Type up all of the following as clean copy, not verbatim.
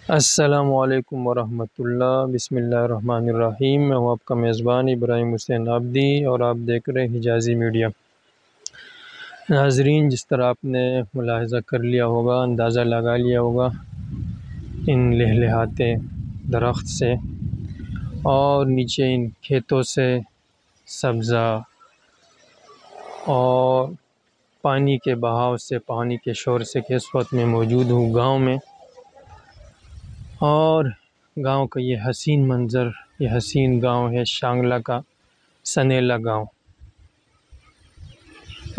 السلام علیکم ورحمۃ اللہ، بسم اللہ الرحمن الرحیم۔ میں ہوں آپ کا میزبان ابراہیم حسین عابدی اور آپ دیکھ رہے ہیں حجازی میڈیا۔ ناظرین، جس طرح آپ نے ملاحظہ کر لیا ہوگا، اندازہ لگا لیا ہوگا ان لہلہاتے درخت سے اور نیچے ان کھیتوں سے سبزہ اور پانی کے بہاؤ سے، پانی کے شور سے کہ اس وقت میں موجود ہوں گاؤں میں، اور گاؤں کا یہ حسین منظر، یہ حسین گاؤں ہے شانگلہ کا سنیلا گاؤں۔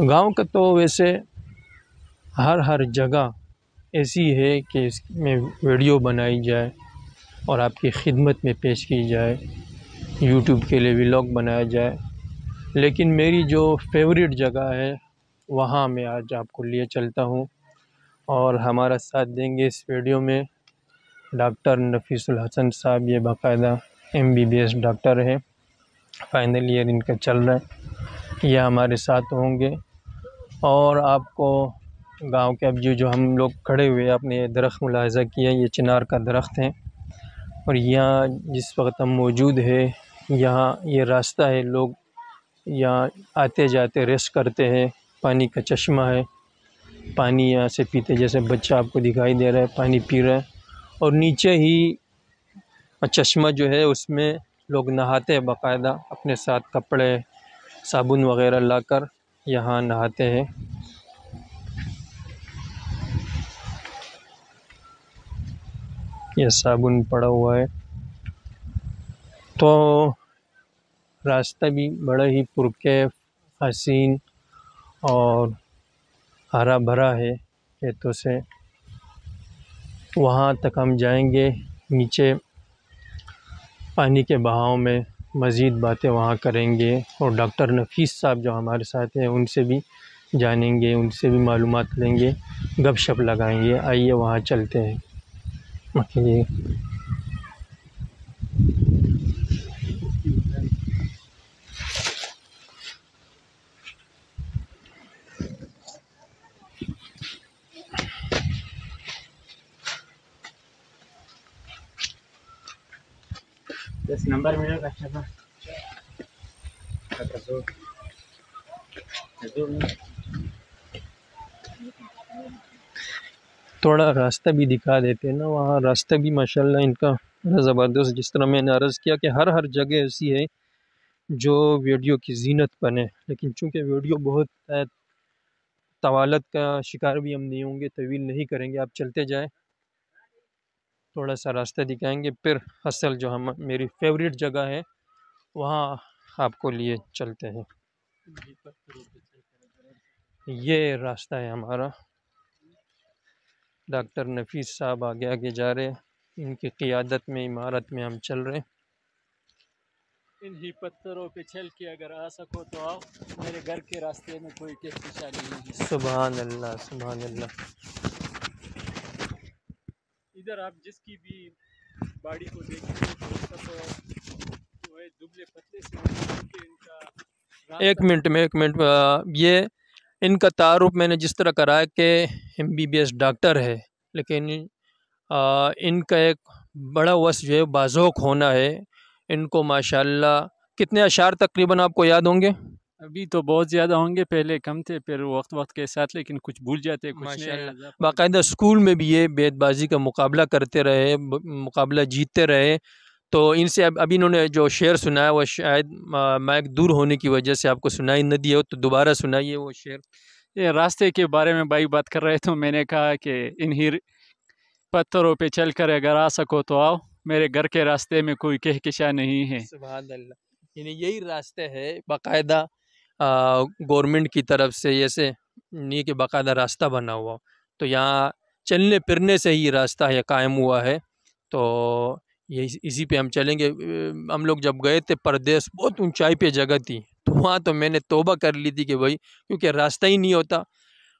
گاؤں کا تو ویسے ہر جگہ ایسی ہے کہ اس میں ویڈیو بنائی جائے اور آپ کی خدمت میں پیش کی جائے، یوٹیوب کے لیے ولاگ بنایا جائے، لیکن میری جو فیوریٹ جگہ ہے وہاں میں آج آپ کو لیے چلتا ہوں، اور ہمارا ساتھ دیں گے اس ویڈیو میں ڈاکٹر نفیس الحسن صاحب۔ یہ باقاعدہ MBBS ڈاکٹر ہے، فائنل ایئر ان کا چل رہا ہے، یہ ہمارے ساتھ ہوں گے اور آپ کو گاؤں کے اب جو ہم لوگ کھڑے ہوئے، آپ نے یہ درخت ملاحظہ کیا، یہ چنار کا درخت ہے، اور یہاں جس وقت ہم موجود ہے یہاں یہ راستہ ہے، لوگ یہاں آتے جاتے ریسٹ کرتے ہیں، پانی کا چشمہ ہے، پانی یہاں سے پیتے، جیسے بچہ آپ کو دکھائی دے رہا ہے پانی پی رہا ہے، اور نیچے ہی چشمہ جو ہے اس میں لوگ نہاتے ہیں، باقاعدہ اپنے ساتھ کپڑے صابن وغیرہ لا کر یہاں نہاتے ہیں۔ یہ صابن پڑا ہوا ہے، تو راستہ بھی بڑا ہی پرکیف، حسین اور ہرا بھرا ہے کھیتوں سے۔ وہاں تک ہم جائیں گے، نیچے پانی کے بہاؤ میں مزید باتیں وہاں کریں گے، اور ڈاکٹر نفیس صاحب جو ہمارے ساتھ ہیں ان سے بھی جانیں گے، ان سے بھی معلومات لیں گے، گپ شپ لگائیں گے۔ آئیے وہاں چلتے ہیں۔ اوکے، 10 نمبر ملے گا اچھا تھوڑا راستہ بھی دکھا دیتے ہیں نا، وہاں راستہ بھی ماشاءاللہ ان کا بڑا زبردست، جس طرح میں نے عرض کیا کہ ہر جگہ ایسی ہے جو ویڈیو کی زینت بنے، لیکن چونکہ ویڈیو بہت طوالت کا شکار بھی ہم نہیں ہوں گے، طویل نہیں کریں گے، آپ چلتے جائیں، تھوڑا سا راستہ دکھائیں گے، پھر اصل جو میری فیوریٹ جگہ ہے وہاں آپ کو لیے چلتے ہیں۔ یہ راستہ ہے ہمارا، ڈاکٹر نفیس صاحب آگے آگے جا رہے ہیں، ان کی قیادت میں عمارت میں ہم چل رہے ہیں۔ انہی پتھروں پہ چل کے اگر آ سکو تو آؤ، میرے گھر کے راستے میں کوئی کہکشا نہیں ہے۔ سبحان اللہ، سبحان اللہ۔ ادھر آپ جس کی بھی باڑی کو دیکھیں گے تو اس کا تو جو ہے دبلے پتلے سے ہوتے ہیں، ان کا ایک منٹ یہ ان کا تعارف میں نے جس طرح کرا ہے کہ MBBS ڈاکٹر ہے، لیکن ان کا ایک بڑا وصف جو ہے بازوق ہونا ہے ان کو، ماشاءاللہ۔ کتنے اشعار تقریباً آپ کو یاد ہوں گے؟ ابھی تو بہت زیادہ ہوں گے، پہلے کم تھے، پھر وقت کے ساتھ لیکن کچھ بھول جاتے، کچھ ماشاءاللہ، نئے۔ باقاعدہ اسکول میں بھی یہ بیت بازی کا مقابلہ کرتے رہے، مقابلہ جیتتے رہے، تو ان سے اب انہوں نے جو شعر سنایا وہ شاید مائک دور ہونے کی وجہ سے آپ کو سنائی نہ دیا ہو، تو دوبارہ سنائیے وہ شعر۔ یہ راستے کے بارے میں بھائی بات کر رہے تو میں نے کہا کہ انہی پتھروں پہ چل کر اگر آ سکو تو آؤ، میرے گھر کے راستے میں کوئی کہکشا نہیں ہے۔ سبحان اللہ، یعنی یہی راستے ہے باقاعدہ گورنمنٹ کی طرف سے، جیسے نہیں کہ باقاعدہ راستہ بنا ہوا، تو یہاں چلنے پھرنے سے ہی راستہ یہ قائم ہوا ہے، تو یہ اسی پہ ہم چلیں گے۔ ہم لوگ جب گئے تھے پردیس، بہت اونچائی پہ جگہ تھی، تو وہاں تو میں نے توبہ کر لی تھی کہ بھائی کیونکہ راستہ ہی نہیں ہوتا،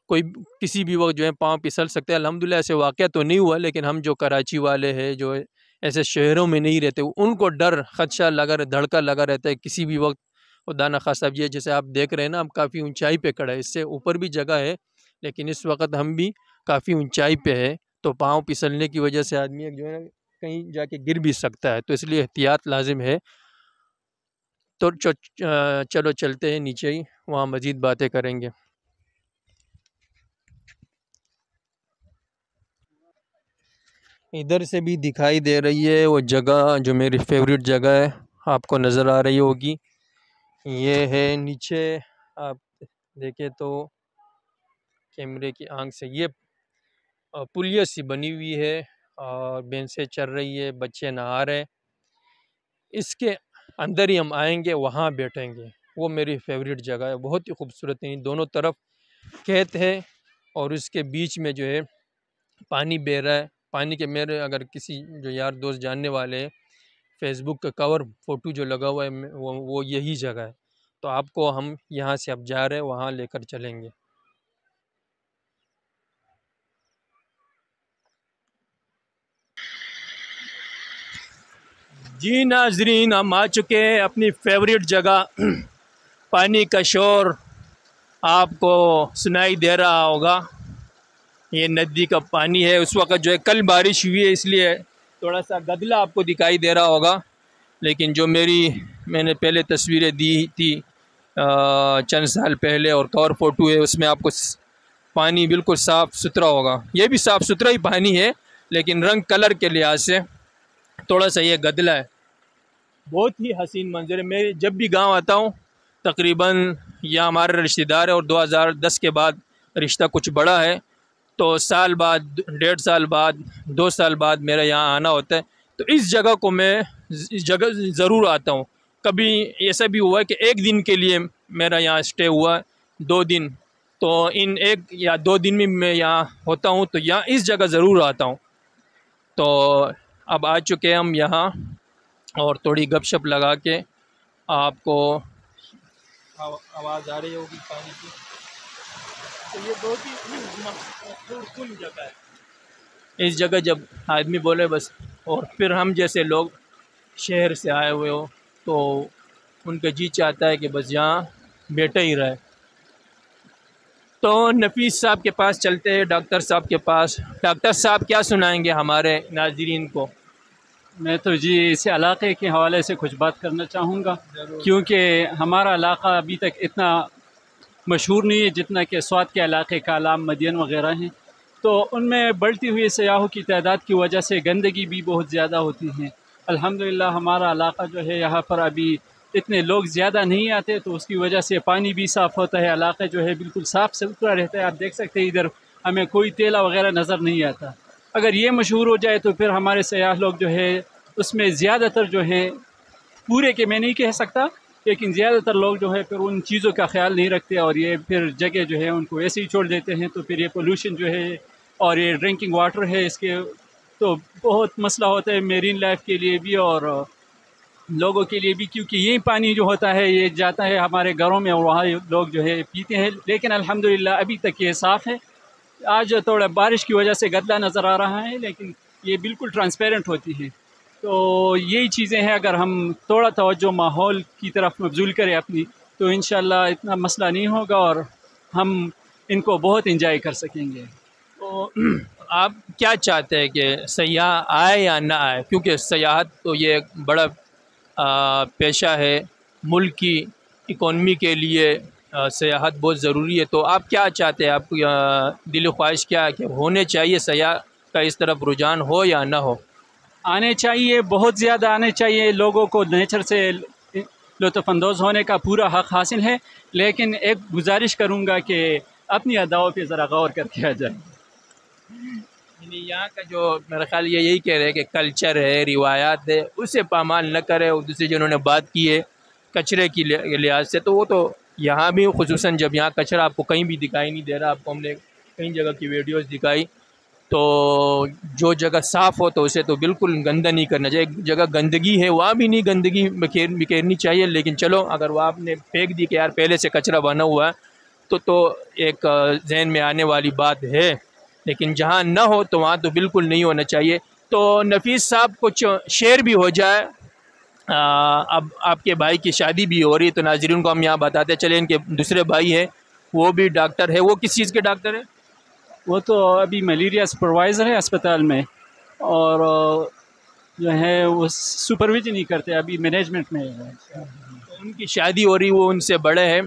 کوئی کسی بھی وقت جو ہے پاؤں پھسل سکتے ہیں۔ الحمدللہ ایسے واقعہ تو نہیں ہوا، لیکن ہم جو کراچی والے ہیں، جو ایسے شہروں میں نہیں رہتے، ان کو ڈر خدشہ لگا، دھڑکا لگا رہتا ہے کسی بھی وقت خدا نخواستہ۔ اب یہ جیسے آپ دیکھ رہے ہیں نا، ہم کافی اونچائی پہ کھڑے ہیں، اس سے اوپر بھی جگہ ہے، لیکن اس وقت ہم بھی کافی اونچائی پہ ہے، تو پاؤں پھسلنے کی وجہ سے آدمی جو ہے نا کہیں جا کے گر بھی سکتا ہے، تو اس لیے احتیاط لازم ہے۔ تو چلو چلتے ہیں نیچے ہی، وہاں مزید باتیں کریں گے۔ ادھر سے بھی دکھائی دے رہی ہے وہ جگہ جو میری فیوریٹ جگہ ہے، آپ کو نظر آ رہی ہوگی۔ یہ ہے نیچے، آپ دیکھیں تو کیمرے کی آنکھ سے یہ پلیہ سی بنی ہوئی ہے اور بینسیں چل رہی ہے، بچے نہا رہے ہیں۔ اس کے اندر ہی ہم آئیں گے، وہاں بیٹھیں گے۔ وہ میری فیوریٹ جگہ ہے، بہت ہی خوبصورت ہے۔ دونوں طرف کھیت ہے اور اس کے بیچ میں جو ہے پانی بہہ رہا ہے۔ پانی کے میرے اگر کسی جو یار دوست جاننے والے ہیں، فیس بک کا کور فوٹو جو لگا ہوا ہے وہ یہی جگہ ہے۔ تو آپ کو ہم یہاں سے اب جا رہے ہیں، وہاں لے کر چلیں گے۔ جی ناظرین، ہم آ چکے ہیں اپنی فیوریٹ جگہ۔ پانی کا شور آپ کو سنائی دے رہا ہوگا، یہ ندی کا پانی ہے۔ اس وقت جو ہے کل بارش ہوئی ہے، اس لیے تھوڑا سا گدلا آپ کو دکھائی دے رہا ہوگا، لیکن جو میں نے پہلے تصویریں دی تھی چند سال پہلے اور کور فوٹو ہے، اس میں آپ کو پانی بالکل صاف ستھرا ہوگا۔ یہ بھی صاف ستھرا ہی پانی ہے، لیکن رنگ کلر کے لحاظ سے تھوڑا سا یہ گدلا ہے۔ بہت ہی حسین منظر ہے۔ میں جب بھی گاؤں آتا ہوں تقریباً یہاں ہمارے رشتہ دار ہے، اور 2010 کے بعد رشتہ کچھ بڑا ہے، تو سال بعد، 1.5 سال بعد، 2 سال بعد میرا یہاں آنا ہوتا ہے۔ تو اس جگہ کو میں اس جگہ ضرور آتا ہوں۔ کبھی ایسا بھی ہوا ہے کہ 1 دن کے لیے میرا یہاں اسٹے ہوا، 2 دن، تو ان 1 یا 2 دن میں میں یہاں ہوتا ہوں، تو یہاں اس جگہ ضرور آتا ہوں۔ تو اب آ چکے ہم یہاں، اور تھوڑی گپ شپ لگا کے آپ کو آواز آ رہی ہوگی پانی کی۔ تو یہ بہت ہی خوبصورت جگہ ہے۔ اس جگہ جب آدمی بولے بس، اور پھر ہم جیسے لوگ شہر سے آئے ہوئے ہو تو ان کا جی چاہتا ہے کہ بس یہاں بیٹھے ہی رہے۔ تو نفیس صاحب کے پاس چلتے ہیں، ڈاکٹر صاحب کے پاس۔ ڈاکٹر صاحب کیا سنائیں گے ہمارے ناظرین کو؟ میں تو جی اس علاقے کے حوالے سے کچھ بات کرنا چاہوں گا، کیونکہ ہمارا علاقہ ابھی تک اتنا مشہور نہیں ہے جتنا کہ سوات کے علاقے کالام، مدین وغیرہ ہیں۔ تو ان میں بڑھتی ہوئی سیاحوں کی تعداد کی وجہ سے گندگی بھی بہت زیادہ ہوتی ہے۔ الحمدللہ ہمارا علاقہ جو ہے یہاں پر ابھی اتنے لوگ زیادہ نہیں آتے، تو اس کی وجہ سے پانی بھی صاف ہوتا ہے، علاقہ جو ہے بالکل صاف ستھرا رہتا ہے۔ آپ دیکھ سکتے ہیں ادھر ہمیں کوئی تیلا وغیرہ نظر نہیں آتا۔ اگر یہ مشہور ہو جائے تو پھر ہمارے سیاح لوگ جو ہے اس میں زیادہ تر جو ہے، پورے کے میں نہیں کہہ سکتا، لیکن زیادہ تر لوگ جو ہے پھر ان چیزوں کا خیال نہیں رکھتے، اور یہ پھر جگہ جو ہے ان کو ایسے ہی چھوڑ دیتے ہیں، تو پھر یہ پولوشن جو ہے اور یہ ڈرنکنگ واٹر ہے، اس کے تو بہت مسئلہ ہوتا ہے میرین لائف کے لیے بھی اور لوگوں کے لیے بھی، کیونکہ یہی پانی جو ہوتا ہے یہ جاتا ہے ہمارے گھروں میں اور وہاں لوگ جو ہے پیتے ہیں۔ لیکن الحمدللہ ابھی تک یہ صاف ہے۔ آج تھوڑا بارش کی وجہ سے گدلا نظر آ رہا ہے، لیکن یہ بالکل ٹرانسپیرنٹ ہوتی ہے۔ تو یہی چیزیں ہیں، اگر ہم تھوڑا توجہ ماحول کی طرف مبذول کریں اپنی، تو انشاءاللہ اتنا مسئلہ نہیں ہوگا اور ہم ان کو بہت انجوائے کر سکیں گے۔ تو آپ کیا چاہتے ہیں کہ سیاح آئے یا نہ آئے؟ کیونکہ سیاحت تو یہ ایک بڑا پیشہ ہے، ملک کی اکانومی کے لیے سیاحت بہت ضروری ہے۔ تو آپ کیا چاہتے ہیں؟ آپ کی دل و خواہش کیا ہے کہ ہونے چاہیے، سیاح کا اس طرف رجحان ہو یا نہ ہو؟ آنے چاہیے، بہت زیادہ آنے چاہیے۔ لوگوں کو نیچر سے لطف اندوز ہونے کا پورا حق حاصل ہے، لیکن ایک گزارش کروں گا کہ اپنی اداؤں پہ ذرا غور کر کے آ جائیں۔ یعنی یہاں کا جو میرا خیال یہ یہی کہہ رہے ہیں کہ کلچر ہے، روایات ہے، اسے پامال نہ کرے۔ اور دوسری جنہوں نے بات کی ہے کچرے کی لحاظ سے، تو وہ تو یہاں بھی خصوصاً جب یہاں کچرا آپ کو کہیں بھی دکھائی نہیں دے رہا، آپ کو ہم نے کئی جگہ کی ویڈیوز دکھائی، تو جو جگہ صاف ہو تو اسے تو بالکل گندہ نہیں کرنا چاہیے۔ ایک جگہ گندگی ہے وہاں بھی نہیں گندگی بکھیرنی چاہیے، لیکن چلو اگر وہ آپ نے پھینک دی کہ یار پہلے سے کچرا بنا ہوا ہے تو ایک ذہن میں آنے والی بات ہے، لیکن جہاں نہ ہو تو وہاں تو بالکل نہیں ہونا چاہیے۔ تو نفیس صاحب کچھ شیئر بھی ہو جائے، اب آپ کے بھائی کی شادی بھی ہو رہی، تو ناظرین کو ہم یہاں بتاتے چلیں ان کے دوسرے بھائی ہیں، وہ بھی ڈاکٹر ہے۔ وہ کس چیز کے ڈاکٹر ہیں؟ وہ تو ابھی ملیریا سپروائزر ہے اسپتال میں، اور جو ہے وہ سپرویژن نہیں کرتے، ابھی مینجمنٹ میں ہے۔ ان کی شادی ہو رہی، وہ ان سے بڑے ہیں،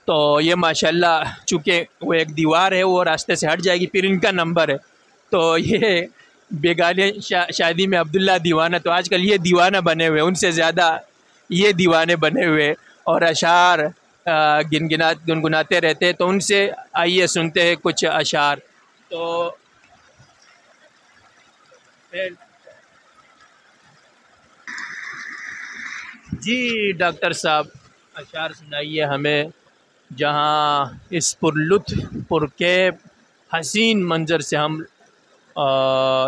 تو یہ ماشاءاللہ چونکہ وہ ایک دیوار ہے، وہ راستے سے ہٹ جائے گی، پھر ان کا نمبر ہے، تو یہ بیگانے شادی میں عبداللہ دیوانہ، تو آج کل یہ دیوانہ بنے ہوئے، ان سے زیادہ یہ دیوانے بنے ہوئے، اور اشعار گنگناتے رہتے، تو ان سے آئیے سنتے ہیں کچھ اشعار۔ تو جی ڈاکٹر صاحب، اشعار سنائیے ہمیں، جہاں اس پرلطف پرکیف حسین منظر سے ہم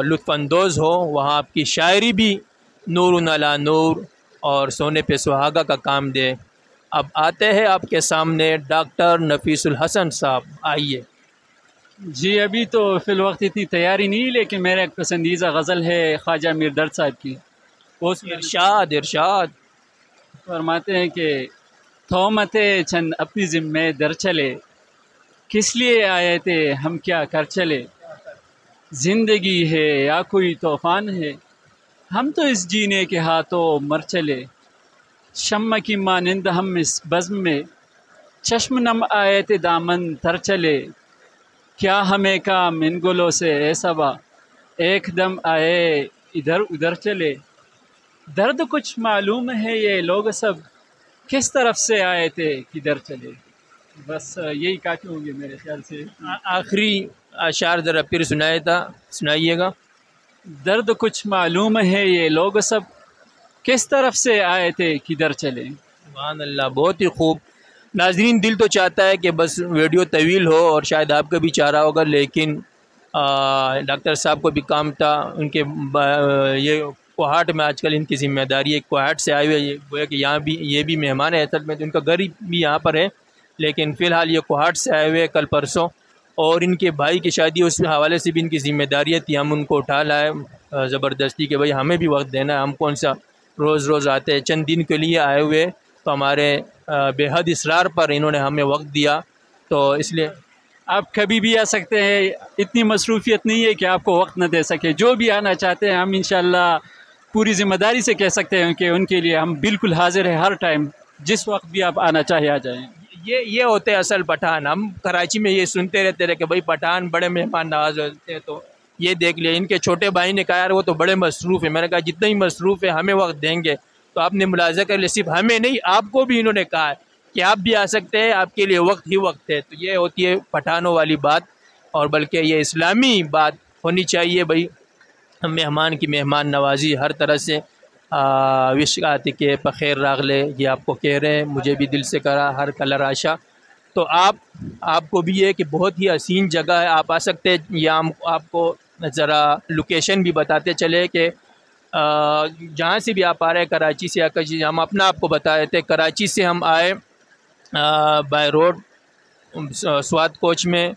لطف اندوز ہو، وہاں آپ کی شاعری بھی نور علی نور اور سونے پہ سہاگا کا کام دے۔ اب آتے ہیں آپ کے سامنے ڈاکٹر نفیس الحسن صاحب، آئیے۔ جی ابھی تو فی الوقت اتنی تیاری نہیں، لیکن میرا ایک پسندیدہ غزل ہے خواجہ میر درد صاحب کی، اس میں ارشاد ارشاد۔ فرماتے ہیں کہ تہمت چند اپنی ذمہ در چلے، کس لیے آئے تھے ہم کیا کر چلے، زندگی ہے یا کوئی طوفان ہے، ہم تو اس جینے کے ہاتھوں مر چلے، شمع کی مانند ہم اس بزم میں، چشم نم آئے تھے دامن تر چلے، کیا ہمیں کام ان گلوں سے اے صبا، ایک دم آئے ادھر ادھر چلے، درد کچھ معلوم ہے یہ لوگ سب، کس طرف سے آئے تھے کدھر چلے۔ بس یہی کافی ہوں گے میرے خیال سے۔ آخری اشعار ذرا پھر سنائیے گا۔ درد کچھ معلوم ہے یہ لوگ سب، کس طرف سے آئے تھے کدھر چلے۔ سبحان اللہ، بہت ہی خوب۔ ناظرین، دل تو چاہتا ہے کہ بس ویڈیو طویل ہو، اور شاید آپ کا بھی چاہ رہا ہوگا، لیکن ڈاکٹر صاحب کو بھی کام تھا، ان کے یہ کوہاٹ میں آج کل ان کی ذمہ داری ہے، کوہاٹ سے آئے ہوئے، یہ گویا کہ یہاں بھی یہ بھی مہمان ہے، اصل میں تو ان کا گھر بھی یہاں پر ہے، لیکن فی الحال یہ کوہاٹ سے آئے ہوئے کل پرسوں، اور ان کے بھائی کی شادی، اس حوالے سے بھی ان کی ذمہ داریاں تھی، ہم ان کو اٹھا لائے زبردستی کہ بھائی ہمیں بھی وقت دینا ہے، ہم کون سا روز آتے ہیں، چند دن کے لیے آئے ہوئے، تو ہمارے بے حد اصرار پر انہوں نے ہمیں وقت دیا، تو اس لیے آپ کبھی بھی آ سکتے ہیں، اتنی مصروفیت نہیں ہے کہ آپ کو وقت نہ دے سکے، جو بھی آنا چاہتے ہیں ہم انشاءاللہ پوری ذمہ داری سے کہہ سکتے ہیں کہ ان کے لیے ہم بالکل حاضر ہیں، ہر ٹائم جس وقت بھی آپ آنا چاہے آ جائیں۔ یہ ہوتے اصل پٹھان، ہم کراچی میں یہ سنتے رہتے رہے کہ بھائی پٹھان بڑے مہمان نواز ہوتے ہیں، تو یہ دیکھ لیا، ان کے چھوٹے بھائی نے کہا یار وہ تو بڑے مصروف ہیں، میں نے کہا جتنا ہی مصروف ہے ہمیں وقت دیں گے، تو آپ نے ملاحظہ کر لیا، صرف ہمیں نہیں آپ کو بھی انہوں نے کہا ہے کہ آپ بھی آ سکتے ہیں، آپ کے لیے وقت ہی وقت ہے، تو یہ ہوتی ہے پٹھانوں والی بات، اور بلکہ یہ اسلامی بات ہونی چاہیے، بھائی مہمان کی مہمان نوازی ہر طرح سے۔ وش آتی کہ بخیر راغلے، یہ آپ کو کہہ رہے ہیں، مجھے بھی دل سے کرا ہر کلر آشا، تو آپ کو بھی یہ کہ بہت ہی حسین جگہ ہے، آپ آ سکتے ہیں، یا ہم آپ کو ذرا لوکیشن بھی بتاتے چلے کہ جہاں سے بھی آپ آ رہے ہیں، کراچی سے، ہم اپنا آپ کو بتا دیتے ہیں، کراچی سے ہم آئے بائی روڈ سوات کوچ میں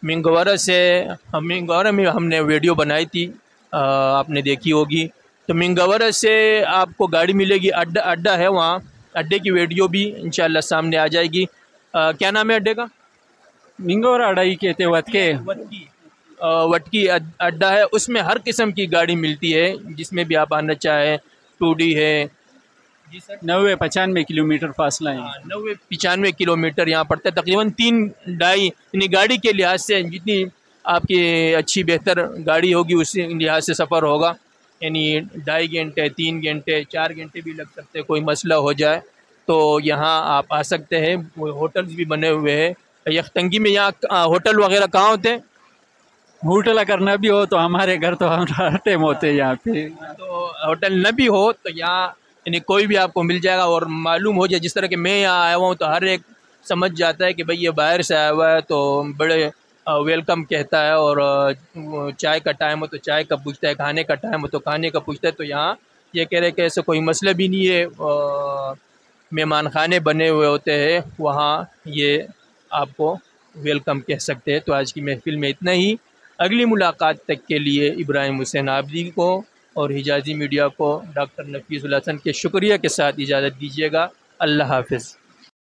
منگورہ سے، منگورہ میں ہم نے ویڈیو بنائی تھی، آپ نے دیکھی ہوگی، تو منگورہ سے آپ کو گاڑی ملے گی، اڈا ہے وہاں، اڈے کی ویڈیو بھی انشاءاللہ سامنے آ جائے گی۔ کیا نام ہے اڈے کا؟ منگورہ اڈائی کہتے وٹکی اڈا ہے، اس میں ہر قسم کی گاڑی ملتی ہے، جس میں بھی آپ آنا چاہیں، 2D ہے۔ 90-95 کلومیٹر فاصلہ ہے۔ 90-95 کلومیٹر یہاں پڑتا ہے، تقریباً 3-2.5، یعنی گاڑی کے لحاظ سے جتنی آپ کی اچھی بہتر گاڑی ہوگی اسی لحاظ سے سفر ہوگا، یعنی 2.5 گھنٹے 3 گھنٹے 4 گھنٹے بھی لگ سکتے ہیں، کوئی مسئلہ ہو جائے تو یہاں آپ آ سکتے ہیں، ہوٹلز بھی بنے ہوئے ہیں یختنگی میں۔ یہاں ہوٹل وغیرہ کہاں ہوتے ہیں؟ ہوٹل کرنا بھی ہو تو ہمارے گھر تو ہر ٹائم ہوتے ہیں یہاں پہ، تو ہوٹل نہ بھی ہو تو یہاں یعنی کوئی بھی آپ کو مل جائے گا، اور معلوم ہو جائے، جس طرح کہ میں یہاں آیا ہوا ہوں تو ہر ایک سمجھ جاتا ہے کہ بھئی یہ باہر سے آیا ہوا ہے، تو بڑے ویلکم کہتا ہے، اور چائے کا ٹائم ہو تو چائے کا پوچھتا ہے، کھانے کا ٹائم ہو تو کھانے کا پوچھتا ہے، تو یہاں یہ کہہ رہے کہ ایسا کوئی مسئلہ بھی نہیں ہے، مہمان خانے بنے ہوئے ہوتے ہیں وہاں، یہ آپ کو ویلکم کہہ سکتے ہیں۔ تو آج کی محفل میں اتنا ہی، اگلی ملاقات تک کے لیے ابراہیم حسین عابدی کو اور حجازی میڈیا کو ڈاکٹر نفیس الحسن کے شکریہ کے ساتھ اجازت دیجیے گا۔ اللہ حافظ۔